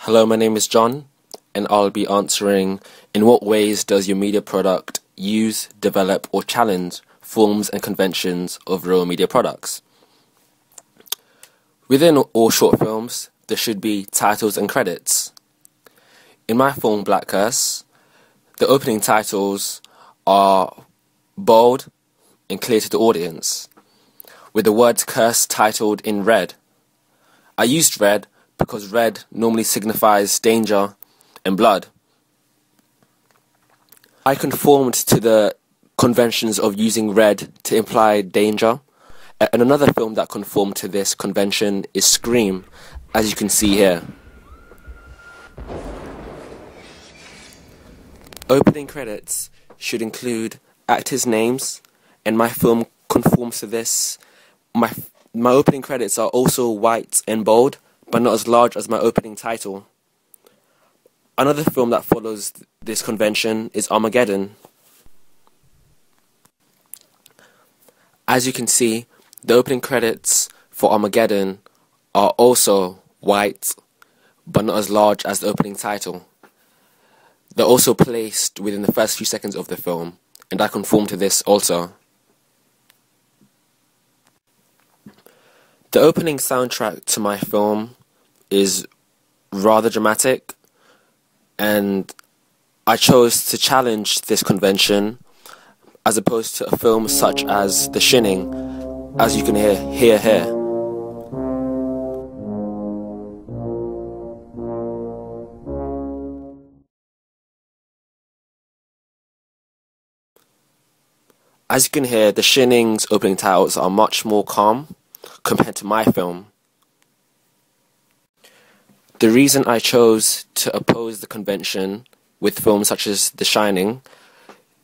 Hello, my name is John, and I'll be answering in what ways does your media product use, develop, or challenge forms and conventions of real media products. Within all short films, there should be titles and credits. In my film Black Curse, the opening titles are bold and clear to the audience, with the word curse titled in red. I used red because red normally signifies danger and blood. I conformed to the conventions of using red to imply danger, and another film that conformed to this convention is Scream, as you can see here. Opening credits should include actors' names, and my film conforms to this. My opening credits are also white and bold, but not as large as my opening title. Another film that follows this convention is Armageddon. As you can see, the opening credits for Armageddon are also white, but not as large as the opening title. They're also placed within the first few seconds of the film, and I conform to this also. The opening soundtrack to my film is rather dramatic, and I chose to challenge this convention as opposed to a film such as The Shining, as you can hear here. As you can hear, The Shining's opening titles are much more calm compared to my film. The reason I chose to oppose the convention with films such as The Shining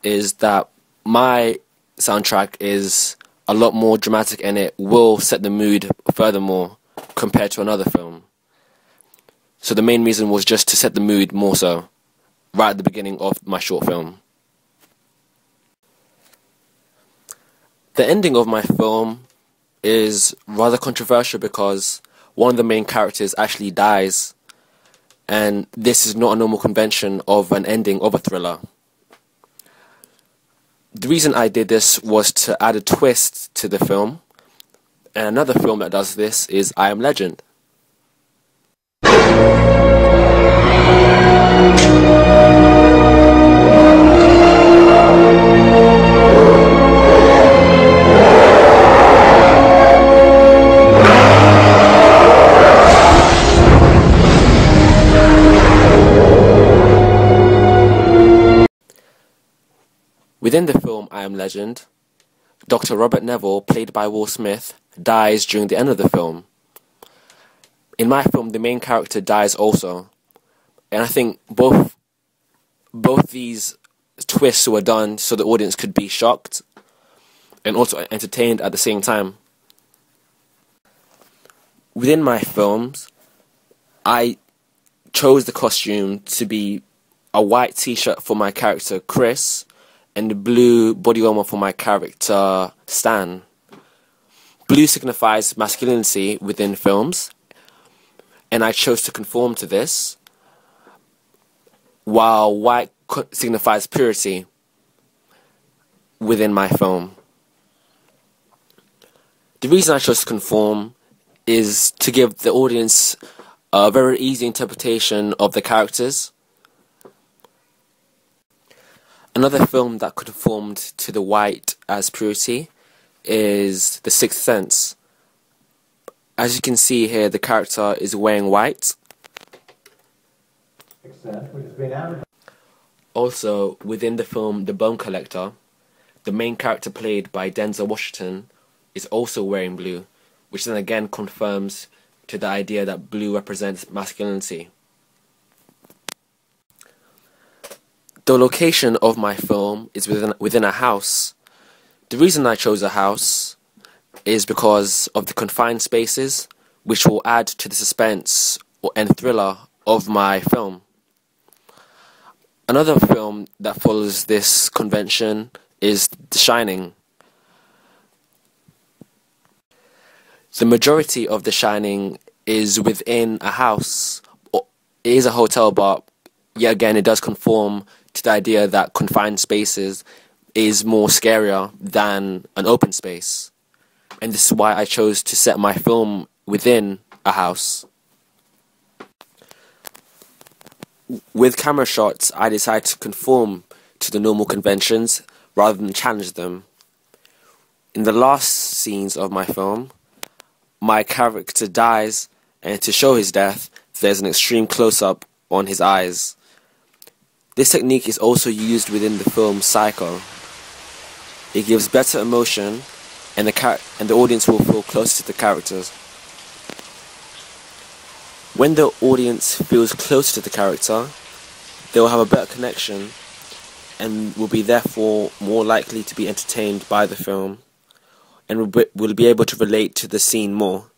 is that my soundtrack is a lot more dramatic and it will set the mood furthermore compared to another film. So the main reason was just to set the mood more so, right at the beginning of my short film. The ending of my film is rather controversial because one of the main characters actually dies, and this is not a normal convention of an ending of a thriller. The reason I did this was to add a twist to the film, and another film that does this is I Am Legend. Within the film I Am Legend, Dr. Robert Neville, played by Will Smith, dies during the end of the film. In my film, the main character dies also, and I think both these twists were done so the audience could be shocked and also entertained at the same time. Within my films, I chose the costume to be a white t-shirt for my character Chris, and the blue body armor for my character Stan. Blue signifies masculinity within films, and I chose to conform to this, while white signifies purity within my film. The reason I chose to conform is to give the audience a very easy interpretation of the characters. Another film that conformed to the white as purity is The Sixth Sense. As you can see here, the character is wearing white. Also, within the film The Bone Collector, the main character played by Denzel Washington is also wearing blue, which then again confirms to the idea that blue represents masculinity. The location of my film is within a house. The reason I chose a house is because of the confined spaces, which will add to the suspense and thriller of my film. Another film that follows this convention is The Shining. The majority of The Shining is within a house it is a hotel, but yet again it does conform to the idea that confined spaces is more scarier than an open space. And this is why I chose to set my film within a house. With camera shots, I decided to conform to the normal conventions rather than challenge them. In the last scenes of my film, my character dies, and to show his death, there's an extreme close-up on his eyes. This technique is also used within the film Psycho. It gives better emotion, and the audience will feel closer to the characters. When the audience feels close to the character, they will have a better connection and will be therefore more likely to be entertained by the film and will be able to relate to the scene more.